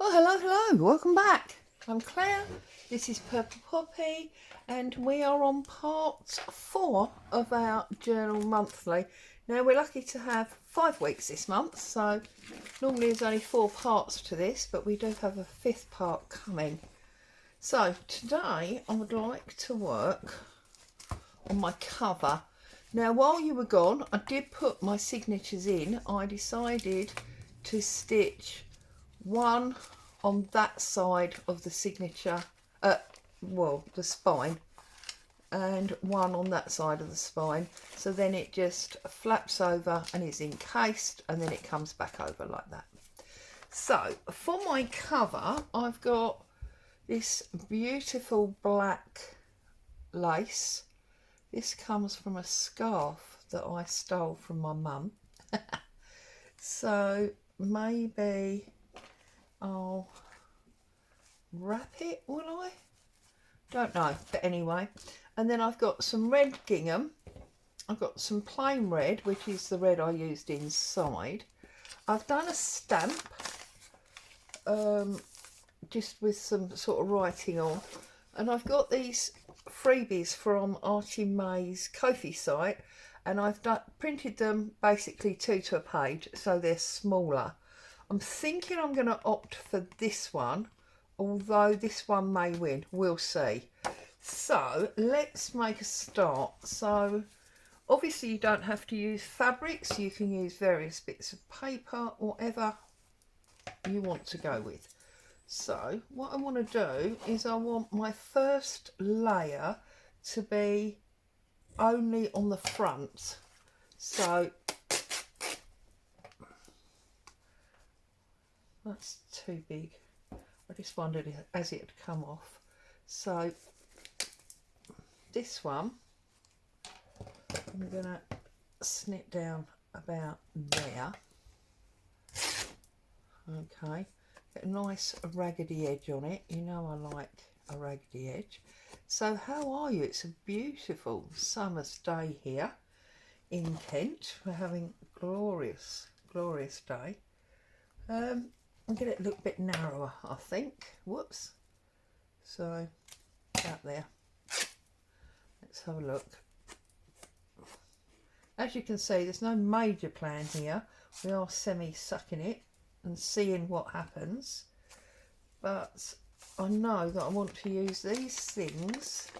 Oh, hello, welcome back. I'm Claire, this is Purple Poppy, and we are on part 4 of our journal monthly. Now, we're lucky to have 5 weeks this month, so normally there's only 4 parts to this, but we do have a 5th part coming. So, today I would like to work on my cover. Now, while you were gone, I did put my signatures in. I decided to stitch one on that side of the signature, the spine, and one on that side of the spine, so then it just flaps over and is encased, and then it comes back over like that. So for my cover, I've got this beautiful black lace. This comes from a scarf that I stole from my mum. So maybe I'll wrap it, will I? Don't know, but anyway. And then I've got some red gingham. I've got some plain red, which is the red I used inside. I've done a stamp, just with some sort of writing on. And I've got these freebies from Archie May's Ko-fi site, and I've printed them basically 2 to a page, so they're smaller. I'm thinking I'm going to opt for this one, although this one may win. We'll see. So let's make a start. So obviously you don't have to use fabrics. You can use various bits of paper, whatever you want to go with. So what I want to do is I want my first layer to be only on the front. So that's too big. I just wondered as it had come off. So this one, I'm going to snip down about there. Okay, get a nice raggedy edge on it. You know I like a raggedy edge. So how are you? It's a beautiful summer's day here in Kent. We're having a glorious day. I'll get it a little bit narrower, I think. Whoops. So out there. Let's have a look. As you can see, there's no major plan here. We are semi-sucking it and seeing what happens. But I know that I want to use these things,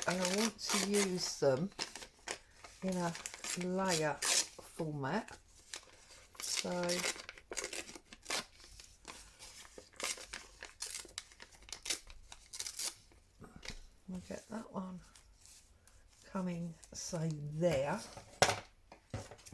and I want to use them in a layer format. So I'll get that one coming, say, there.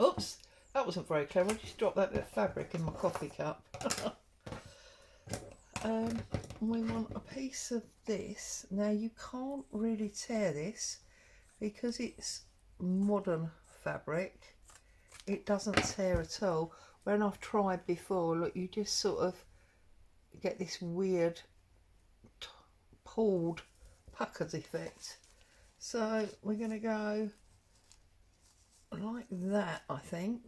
Oops, that wasn't very clever. I just dropped that bit of fabric in my coffee cup. We want a piece of this. Now you can't really tear this because it's modern fabric. It doesn't tear at all. When I've tried before, look, you just sort of get this weird pulled puckers effect. So we're going to go like that, I think,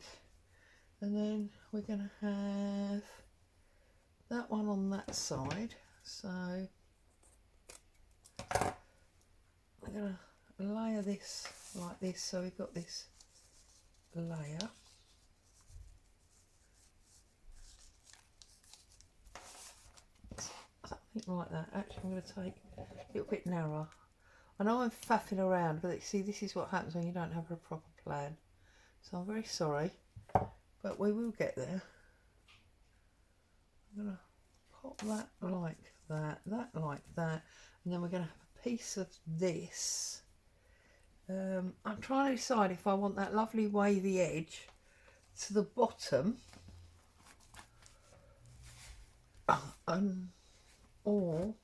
and then we're going to have that one on that side. So we're going to layer this like this, so we've got this layer. Something like that. Actually, I'm going to take a little bit narrower. I know I'm faffing around, but see, this is what happens when you don't have a proper plan. So I'm very sorry, but we will get there. I'm going to pop that like that, that like that, and then we're going to have a piece of this. I'm trying to decide if I want that lovely wavy edge to the bottom, or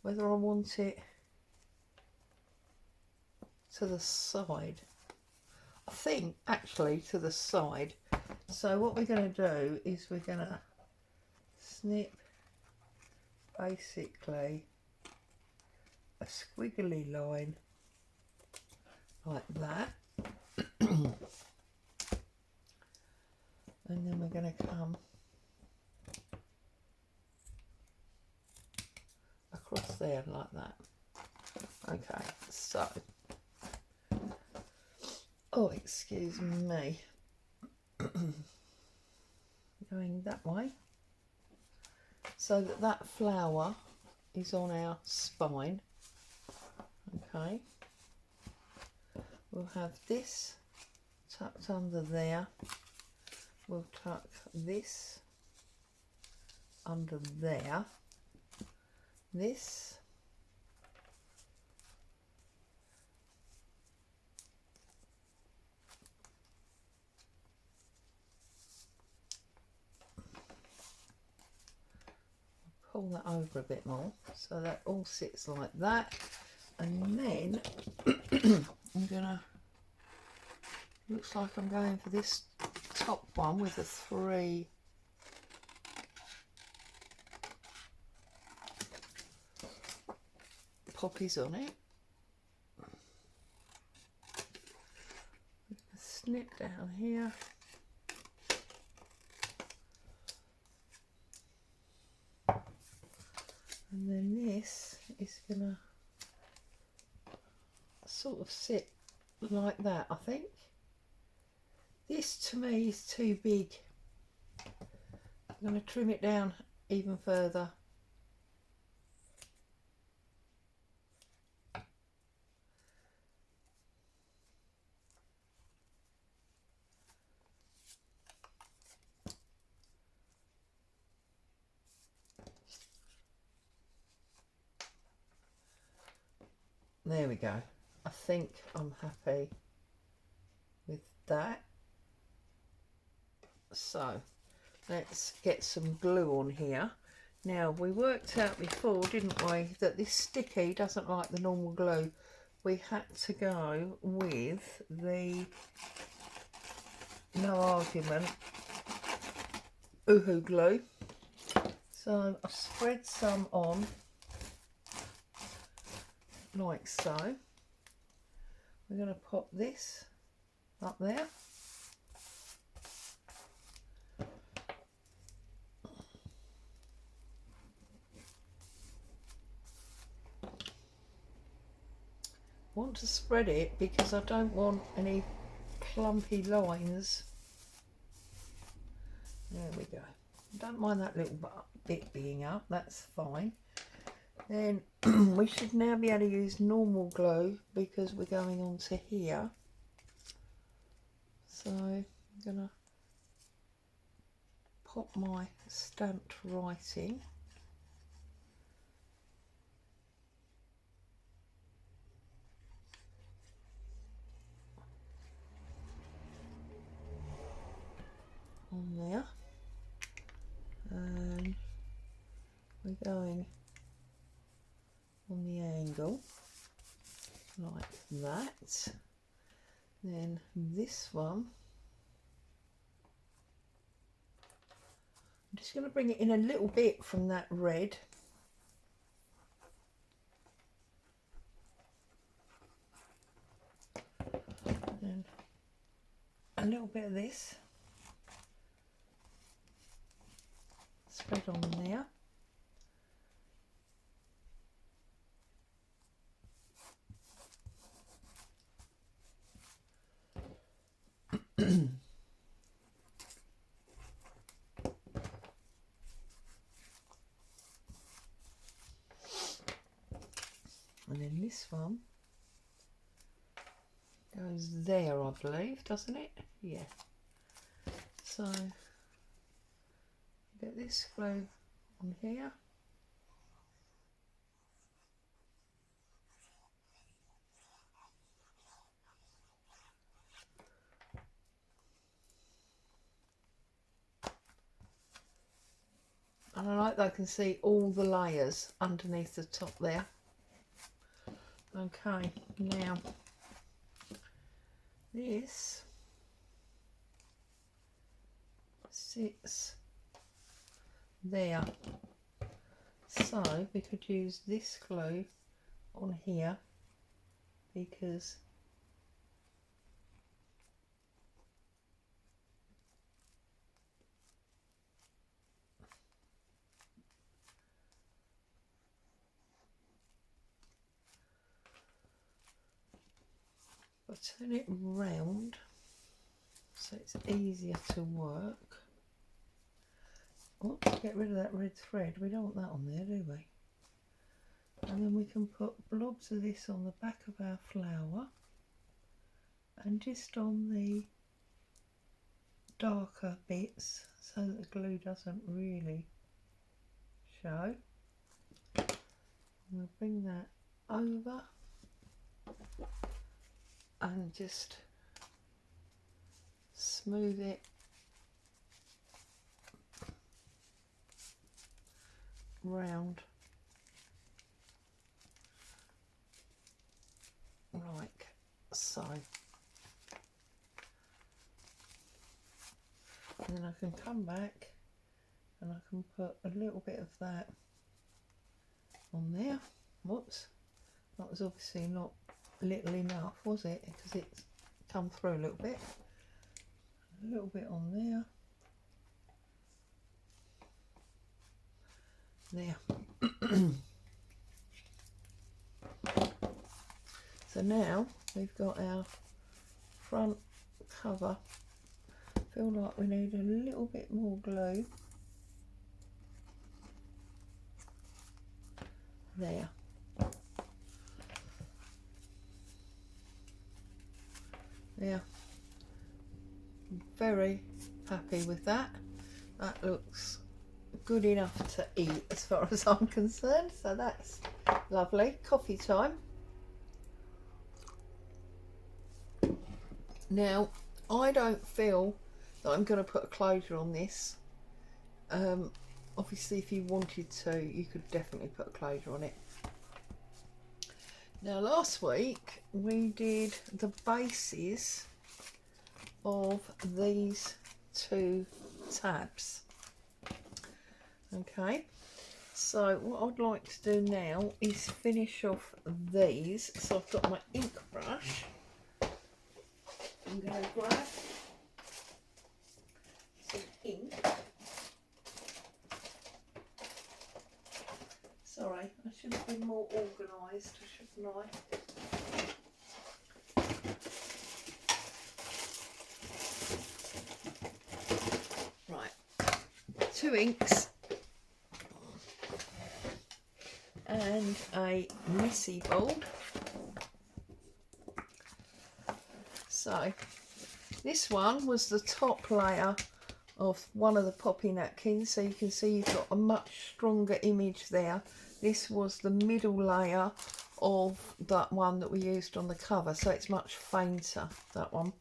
whether I want it to the side. I think actually to the side. So what we're going to do is we're going to snip basically a squiggly line like that. And then we're going to come across there like that. Okay, so, oh, excuse me, going that way, so that that flower is on our spine. Okay, we'll have this tucked under there, we'll tuck this under there, this pull that over a bit more so that all sits like that, and then I'm gonna, looks like I'm going for this top one with the 3 poppies on it. Snip down here. And then this is gonna sort of sit like that, I think. This to me is too big. I'm going to trim it down even further. There we go. I think I'm happy with that. So let's get some glue on here. Now, we worked out before, didn't we, that this sticky doesn't like the normal glue. We had to go with the No Argument Uhu glue. So I spread some on like so. We're going to pop this up there. Want to spread it because I don't want any clumpy lines. There we go. Don't mind that little bit being up, that's fine. Then we should now be able to use normal glue because we're going on to here. So I'm gonna pop my stamped writing. On there, and we're going on the angle like that. Then this one, I'm just going to bring it in a little bit from that red. And a little bit of this. Spread on there. And then this one goes there, I believe, doesn't it? Yeah. So get this glue on here. And I like that I can see all the layers underneath the top there. Okay, now this sits there. So we could use this glue on here because turn it round so it's easier to work. Oops, get rid of that red thread. We don't want that on there, do we? And then we can put blobs of this on the back of our flower and just on the darker bits so that the glue doesn't really show. We'll bring that over and just smooth it round like so. And then I can come back and I can put a little bit of that on there. Whoops, that was obviously not little enough, was it? Because it's come through a little bit. A little bit on there. There. So now we've got our front cover. Feel like we need a little bit more glue. There. Yeah. Very happy with that. That looks good enough to eat as far as I'm concerned. So that's lovely. Coffee time. Now, I don't feel that I'm going to put a closure on this. Obviously, if you wanted to, you could definitely put a closure on it. Now, last week we did the bases of these two tabs. Okay, so what I'd like to do now is finish off these. So I've got my ink brush. I'm going to grab some ink. Sorry, I should have been more organised, shouldn't I? Right, 2 inks and a messy board. So this one was the top layer of one of the poppy napkins, so you can see you've got a much stronger image there. This was the middle layer of that one that we used on the cover, so it's much fainter, that one.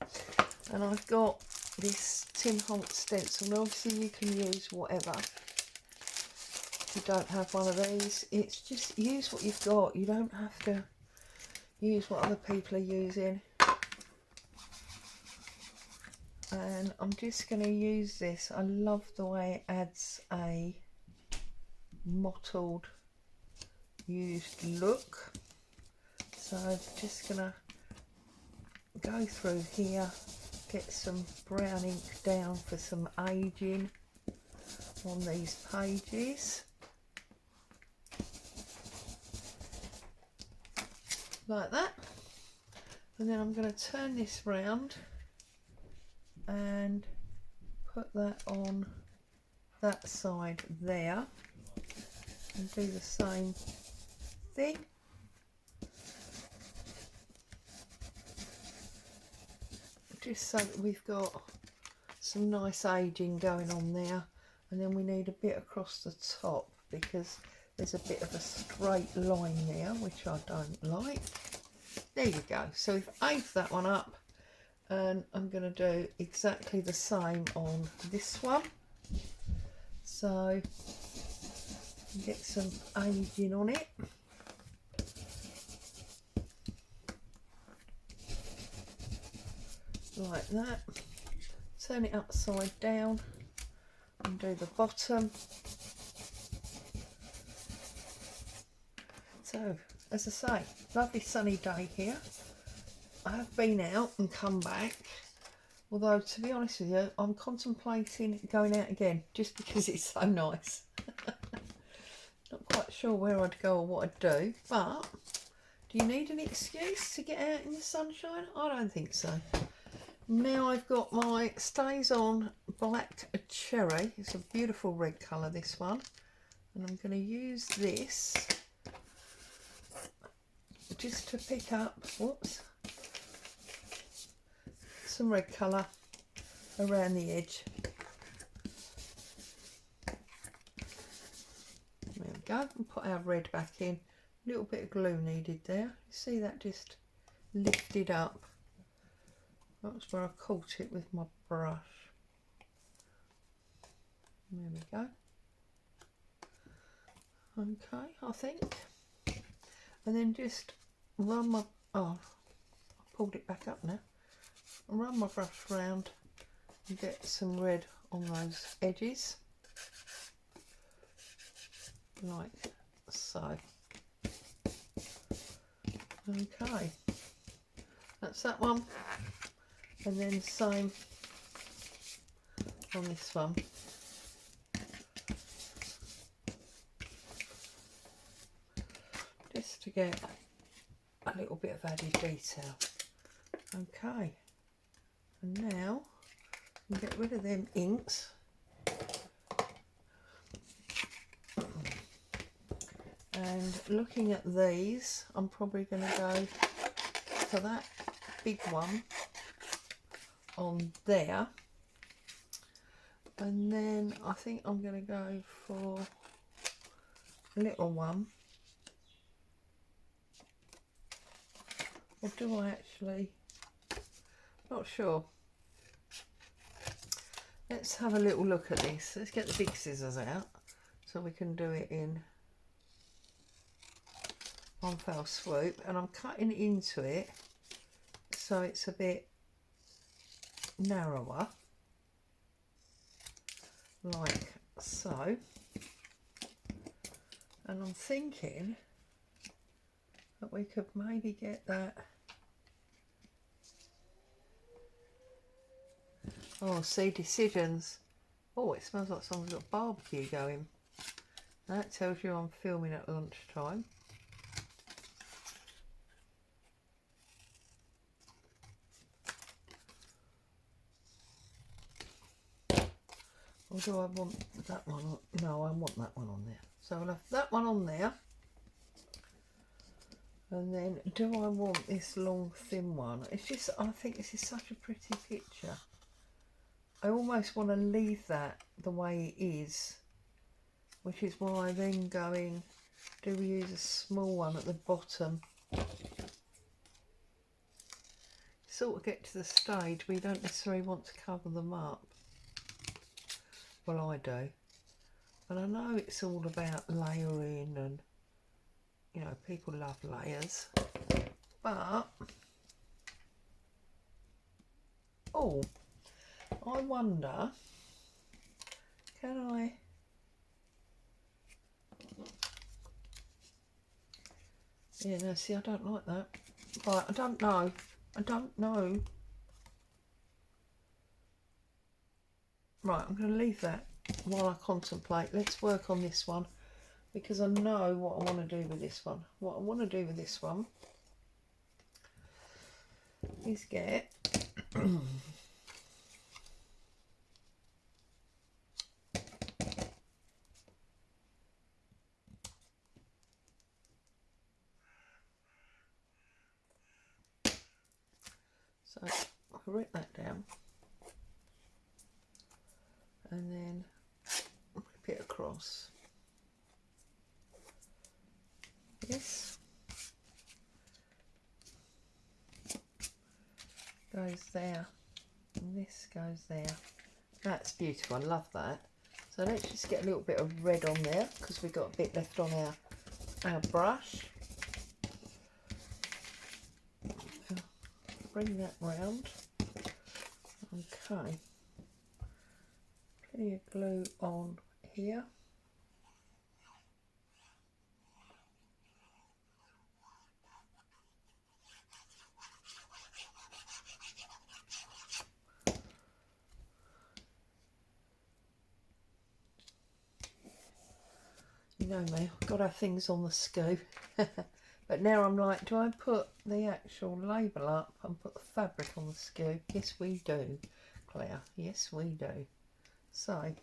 And I've got this Tim Holtz stencil. Now obviously you can use whatever. If you don't have one of these, it's just use what you've got. You don't have to use what other people are using. And I'm just going to use this. I love the way it adds a mottled used look. So I'm just going to go through here, get some brown ink down for some aging on these pages. Like that. And then I'm going to turn this round and put that on that side there and do the same thing. Just so that we've got some nice aging going on there. And then we need a bit across the top because there's a bit of a straight line there, which I don't like. There you go. So we've aged that one up. And I'm going to do exactly the same on this one. So get some aging on it. Like that. Turn it upside down and do the bottom. So, as I say, lovely sunny day here. I have been out and come back, although to be honest with you, I'm contemplating going out again just because it's so nice. Not quite sure where I'd go or what I'd do, but Do you need an excuse to get out in the sunshine? I don't think so. Now I've got my StazOn Black Cherry. It's a beautiful red colour, this one. And I'm going to use this just to pick up, whoops, some red colour around the edge. There we go, and put our red back in. A little bit of glue needed there. You see that just lifted up. That's where I caught it with my brush. There we go. Okay, I think. And then just run my, oh, I pulled it back up now. Run my brush round and get some red on those edges. Like so. Okay, that's that one. And then same on this one. Just to get a little bit of added detail. Okay, and now we get rid of them inks. And looking at these, I'm probably going to go for that big one on there, and then I think I'm going to go for a little one, or do I actually, not sure. Let's have a little look at this. Let's get the big scissors out so we can do it in one fell swoop. And I'm cutting into it so it's a bit narrower, like so. And I'm thinking that we could maybe get that. Oh, see, decisions. Oh, it smells like someone's got barbecue going. That tells you I'm filming at lunchtime. Or do I want that one on? No, I want that one on there. So I'll have that one on there. And then do I want this long thin one? It's just, I think this is such a pretty picture. I almost want to leave that the way it is, which is why then going, do we use a small one at the bottom? Sort of get to the stage where you don't necessarily want to cover them up. Well, I do. And I know it's all about layering and, you know, people love layers. But, oh, I wonder, can I, yeah, no, see, I don't like that. Right, I don't know. Right, I'm going to leave that while I contemplate. Let's work on this one, because I know what I want to do with this one. What I want to do with this one is get so I'll write that down and then rip it across. This goes there and this goes there. That's beautiful, I love that. So let's just get a little bit of red on there because we've got a bit left on our brush. Bring that round. Okay. Plenty of glue on here. You know me, I've got our things on the scoop. But now I'm like, do I put the actual label up and put the fabric on the skew? Yes, we do, Claire. Yes, we do. So,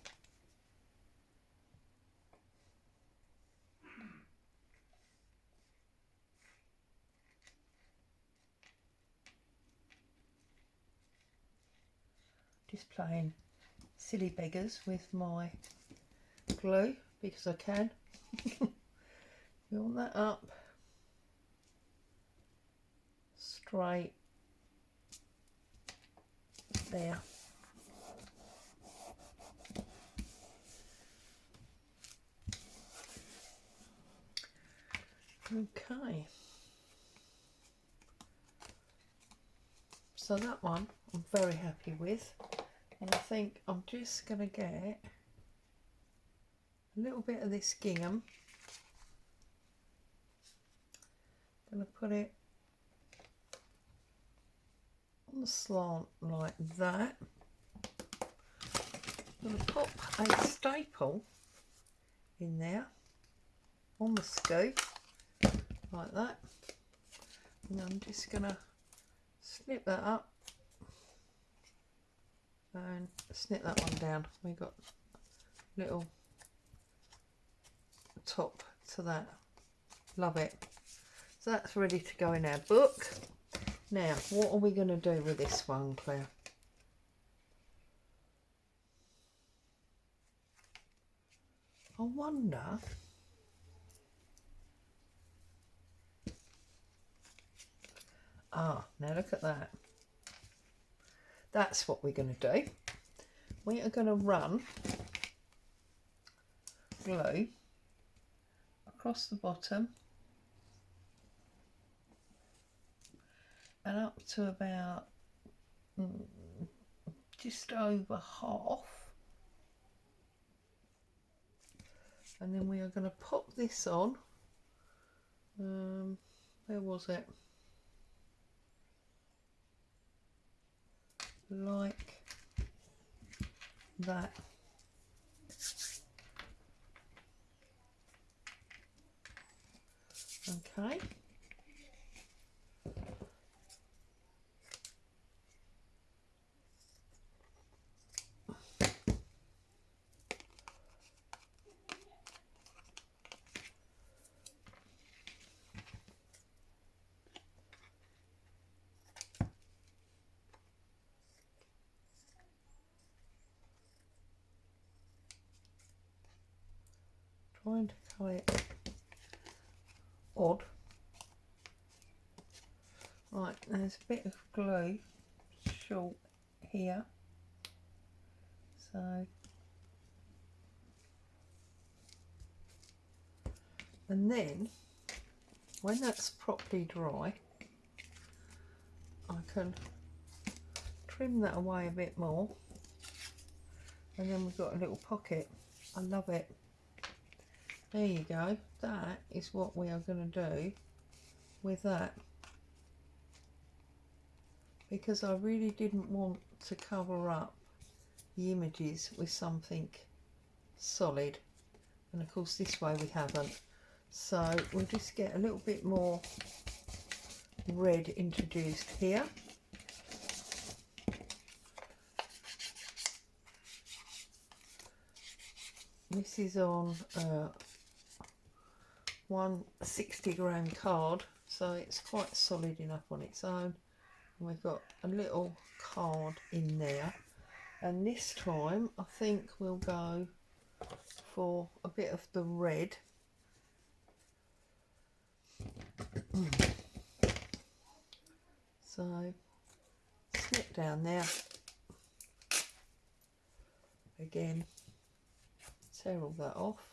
just playing silly beggars with my glue because I can. Fill that up straight there. Okay, so that one I'm very happy with, and I think I'm just going to get a little bit of this gingham. I'm going to put it on the slant like that. I'm going to pop a staple in there on the scoop like that, and I'm just going to snip that up and snip that one down. We've got little top to that. Love it. So that's ready to go in our book. Now, what are we going to do with this one, Claire? I wonder. Ah, now look at that. That's what we're going to do. We are going to run glue across the bottom and up to about just over half, and then we are going to pop this on. Where was it? Like that. Okay. Trying to cut it odd. Right, there's a bit of glue short here, so, and then when that's properly dry I can trim that away a bit more, and then we've got a little pocket. I love it. There you go. That is what we are going to do with that, because I really didn't want to cover up the images with something solid, and of course this way we haven't. So we'll just get a little bit more red introduced here. This is on 160 gram card, so it's quite solid enough on its own. And we've got a little card in there, and this time I think we'll go for a bit of the red. So snip down there again, tear all that off,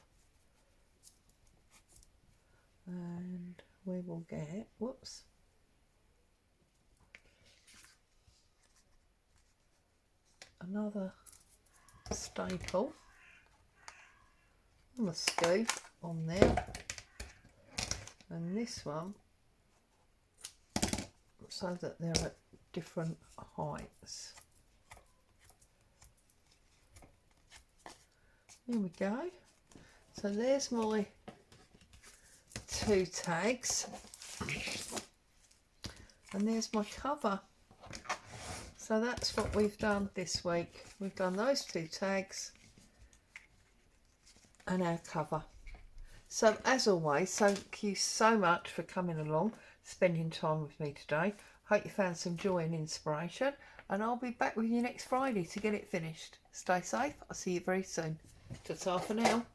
and we will get, whoops, another staple on the scoop on there, and this one so that they're at different heights. There we go. So there's my two tags. And there's my cover. So that's what we've done this week. We've done those 2 tags and our cover. So as always, thank you so much for coming along, spending time with me today. Hope you found some joy and inspiration, and I'll be back with you next Friday to get it finished. Stay safe. I'll see you very soon. Ta-ta for now.